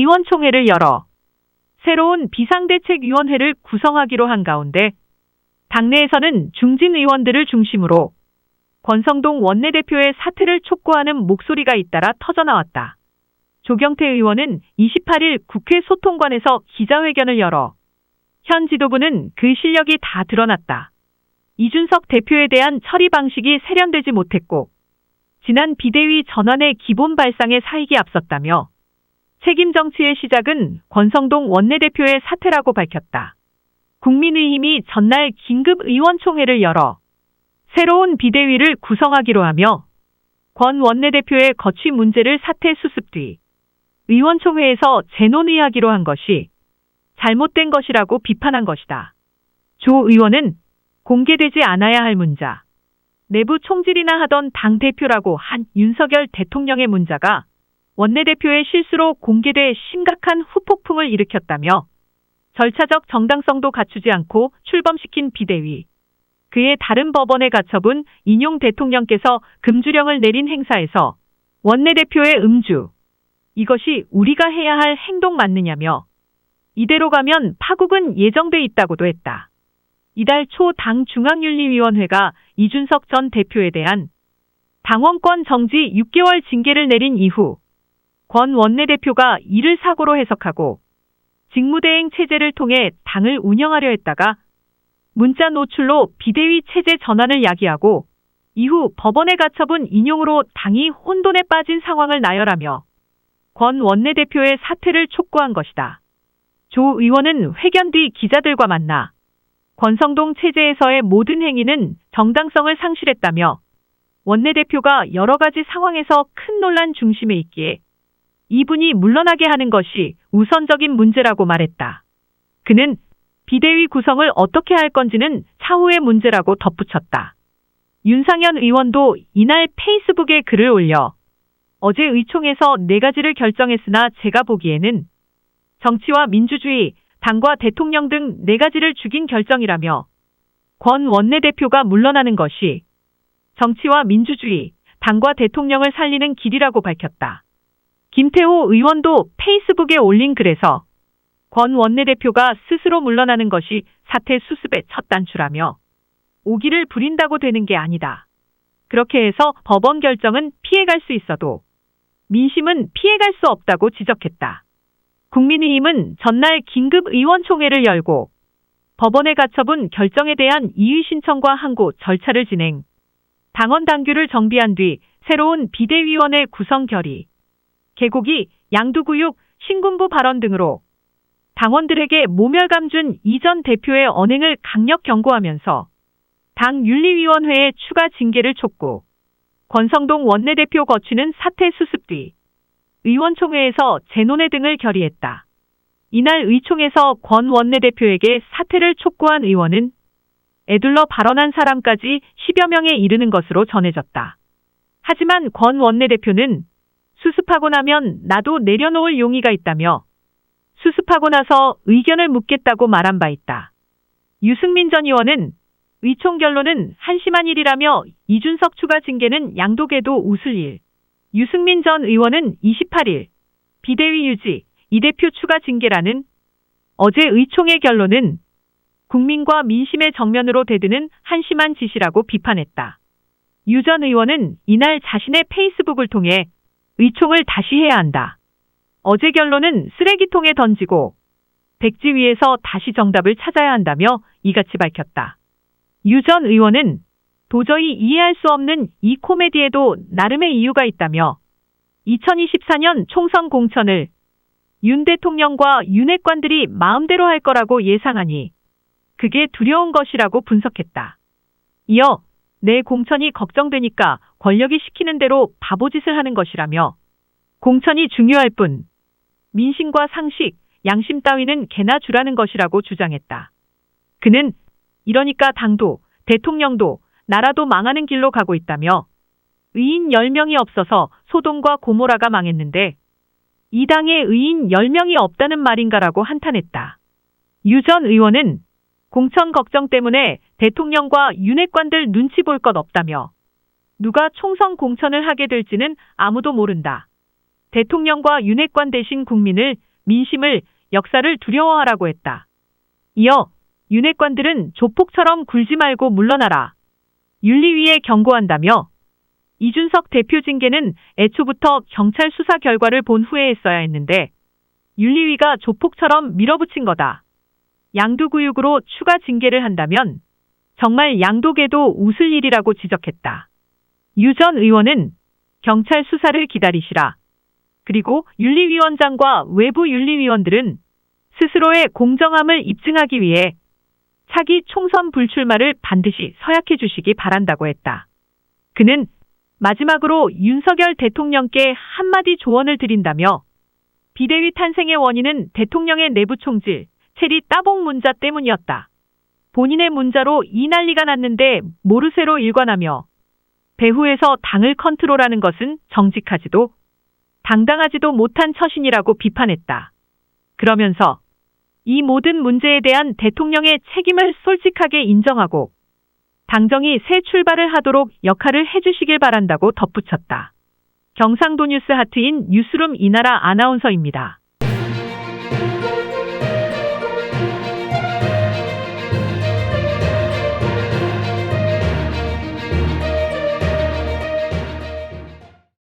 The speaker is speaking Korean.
의원총회를 열어 새로운 비상대책위원회를 구성하기로 한 가운데 당내에서는 중진 의원들을 중심으로 권성동 원내대표의 사퇴를 촉구하는 목소리가 잇따라 터져나왔다. 조경태 의원은 28일 국회 소통관에서 기자회견을 열어 현 지도부는 그 실력이 다 드러났다. 이준석 대표에 대한 처리 방식이 세련되지 못했고 지난 비대위 전환의 기본 발상에 사익이 앞섰다며 책임 정치의 시작은 권성동 원내대표의 사퇴라고 밝혔다. 국민의힘이 전날 긴급 의원총회를 열어 새로운 비대위를 구성하기로 하며 권 원내대표의 거취 문제를 사퇴 수습 뒤 의원총회에서 재논의하기로 한 것이 잘못된 것이라고 비판한 것이다. 조 의원은 공개되지 않아야 할 문자, 내부 총질이나 하던 당대표라고 한 윤석열 대통령의 문자가 원내대표의 실수로 공개돼 심각한 후폭풍을 일으켰다며 절차적 정당성도 갖추지 않고 출범시킨 비대위, 그의 다른 법원의 가처분 인용 대통령께서 금주령을 내린 행사에서 원내대표의 음주, 이것이 우리가 해야 할 행동 맞느냐며 이대로 가면 파국은 예정돼 있다고도 했다. 이달 초 당 중앙윤리위원회가 이준석 전 대표에 대한 당원권 정지 6개월 징계를 내린 이후 권 원내대표가 이를 사고로 해석하고 직무대행 체제를 통해 당을 운영하려 했다가 문자 노출로 비대위 체제 전환을 야기하고 이후 법원의 가처분 인용으로 당이 혼돈에 빠진 상황을 나열하며 권 원내대표의 사퇴를 촉구한 것이다. 조 의원은 회견 뒤 기자들과 만나 권성동 체제에서의 모든 행위는 정당성을 상실했다며 원내대표가 여러 가지 상황에서 큰 논란 중심에 있기에 이분이 물러나게 하는 것이 우선적인 문제라고 말했다. 그는 비대위 구성을 어떻게 할 건지는 차후의 문제라고 덧붙였다. 윤상현 의원도 이날 페이스북에 글을 올려 어제 의총에서 4가지를 결정했으나 제가 보기에는 정치와 민주주의, 당과 대통령 등 4가지를 죽인 결정이라며 권 원내대표가 물러나는 것이 정치와 민주주의, 당과 대통령을 살리는 길이라고 밝혔다. 김태호 의원도 페이스북에 올린 글에서 권 원내대표가 스스로 물러나는 것이 사퇴 수습의 첫 단추라며 오기를 부린다고 되는 게 아니다. 그렇게 해서 법원 결정은 피해갈 수 있어도 민심은 피해갈 수 없다고 지적했다. 국민의힘은 전날 긴급 의원총회를 열고 법원의 가처분 결정에 대한 이의 신청과 항고 절차를 진행, 당원 당규를 정비한 뒤 새로운 비대위원회 구성 결의, 개고기, 양두구육, 신군부 발언 등으로 당원들에게 모멸감 준 이 전 대표의 언행을 강력 경고하면서 당 윤리위원회의 추가 징계를 촉구, 권성동 원내대표 거취는 사퇴 수습 뒤 의원총회에서 재논의 등을 결의했다. 이날 의총에서 권 원내대표에게 사퇴를 촉구한 의원은 에둘러 발언한 사람까지 10여 명에 이르는 것으로 전해졌다. 하지만 권 원내대표는 수습하고 나면 나도 내려놓을 용의가 있다며 수습하고 나서 의견을 묻겠다고 말한 바 있다. 유승민 전 의원은 의총 결론은 한심한 일이라며 이준석 추가 징계는 양독에도 웃을 일. 유승민 전 의원은 28일 비대위 유지, 이 대표 추가 징계라는 어제 의총의 결론은 국민과 민심의 정면으로 대드는 한심한 짓이라고 비판했다. 유 전 의원은 이날 자신의 페이스북을 통해 의총을 다시 해야 한다. 어제 결론은 쓰레기통에 던지고 백지 위에서 다시 정답을 찾아야 한다며 이같이 밝혔다. 유 전 의원은 도저히 이해할 수 없는 이 코미디에도 나름의 이유가 있다며 2024년 총선 공천을 윤 대통령과 윤핵관들이 마음대로 할 거라고 예상하니 그게 두려운 것이라고 분석했다. 이어 내 공천이 걱정되니까 권력이 시키는 대로 바보짓을 하는 것이라며 공천이 중요할 뿐 민심과 상식, 양심 따위는 개나 주라는 것이라고 주장했다. 그는 이러니까 당도, 대통령도, 나라도 망하는 길로 가고 있다며 의인 10명이 없어서 소돔과 고모라가 망했는데 이 당에 의인 10명이 없다는 말인가라고 한탄했다. 유 전 의원은 공천 걱정 때문에 대통령과 윤핵관들 눈치 볼 것 없다며 누가 총선 공천을 하게 될지는 아무도 모른다. 대통령과 윤핵관 대신 국민을 민심을, 역사를 두려워하라고 했다. 이어 윤핵관들은 조폭처럼 굴지 말고 물러나라. 윤리위에 경고한다며 이준석 대표 징계는 애초부터 경찰 수사 결과를 본 후에 했어야 했는데 윤리위가 조폭처럼 밀어붙인 거다. 양도구육으로 추가 징계를 한다면 정말 양도계도 웃을 일이라고 지적했다. 유 전 의원은 경찰 수사를 기다리시라. 그리고 윤리위원장과 외부 윤리위원들은 스스로의 공정함을 입증하기 위해 차기 총선 불출마를 반드시 서약해 주시기 바란다고 했다. 그는 마지막으로 윤석열 대통령께 한마디 조언을 드린다며 비대위 탄생의 원인은 대통령의 내부 총질, 체리 따봉 문자 때문이었다. 본인의 문자로 이 난리가 났는데 모르쇠로 일관하며 배후에서 당을 컨트롤하는 것은 정직하지도 당당하지도 못한 처신이라고 비판했다. 그러면서 이 모든 문제에 대한 대통령의 책임을 솔직하게 인정하고 당정이 새 출발을 하도록 역할을 해주시길 바란다고 덧붙였다. 경상도 뉴스 하트인 뉴스룸 이나라 아나운서입니다.